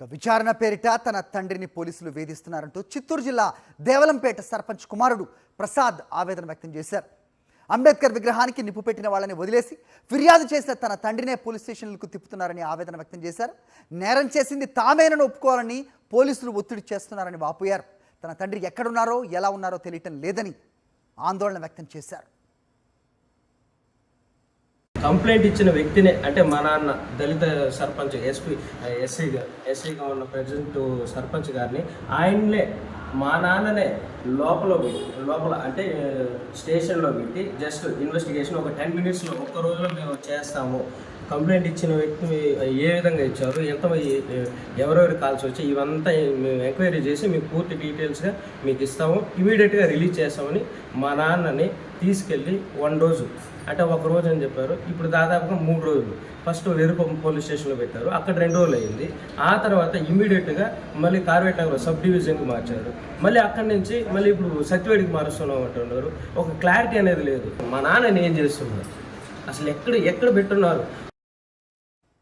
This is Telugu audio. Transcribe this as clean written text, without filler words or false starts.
విచారణ పేరిట తన తండ్రిని పోలీసులు వేధిస్తున్నారంటూ చిత్తూరు జిల్లా దేవలంపేట సర్పంచ్ కుమారుడు ప్రసాద్ ఆవేదన వ్యక్తం చేశారు. అంబేద్కర్ విగ్రహానికి నిప్పు పెట్టిన వాళ్ళని వదిలేసి ఫిర్యాదు చేసిన తన తండ్రినే పోలీస్ స్టేషన్లకు తిప్పుతున్నారని ఆవేదన వ్యక్తం చేశారు. నేరం చేసింది తామేనని ఒప్పుకోవాలని పోలీసులు ఒత్తిడి చేస్తున్నారని వాపోయారు. తన తండ్రి ఎక్కడున్నారో ఎలా ఉన్నారో తెలియటం లేదని ఆందోళన వ్యక్తం చేశారు. కంప్లైంట్ ఇచ్చిన వ్యక్తినే అంటే మా నాన్న దళిత సర్పంచ్ ఎస్సీగా ఉన్న ప్రెసిడెంట్ సర్పంచ్ గారిని ఆయన్నే మా నాన్ననే లోపల అంటే స్టేషన్లో పెట్టి జస్ట్ ఇన్వెస్టిగేషన్ ఒక 10 మినిట్స్లో ఒక్క రోజులో మేము చేస్తాము. కంప్లైంట్ ఇచ్చిన వ్యక్తి ఏ విధంగా ఇచ్చారు, ఎవరెవరి కాల్స్ వచ్చి ఇవంతా మేము ఎంక్వైరీ చేసి మీకు పూర్తి డీటెయిల్స్గా మీకు ఇస్తాము, ఇమీడియట్గా రిలీజ్ చేస్తామని మా నాన్నని తీసుకెళ్ళి 1 రోజు అంటే 1 రోజు అని చెప్పారు. ఇప్పుడు దాదాపుగా 3 రోజులు. ఫస్ట్ వెరుకొమ్మ పోలీస్ స్టేషన్లో పెట్టారు, అక్కడ 2 రోజులు అయింది. ఆ తర్వాత ఇమ్మీడియట్గా మళ్ళీ కార్వేటనగర్ సబ్ డివిజన్కి మార్చారు. మళ్ళీ అక్కడి నుంచి మళ్ళీ ఇప్పుడు సత్యవేడికి మారుస్తున్నాం అంటున్నారు. ఒక క్లారిటీ అనేది లేదు. మా నాన్నని ఏం చేస్తున్నారు, అసలు ఎక్కడ పెట్టున్నారు.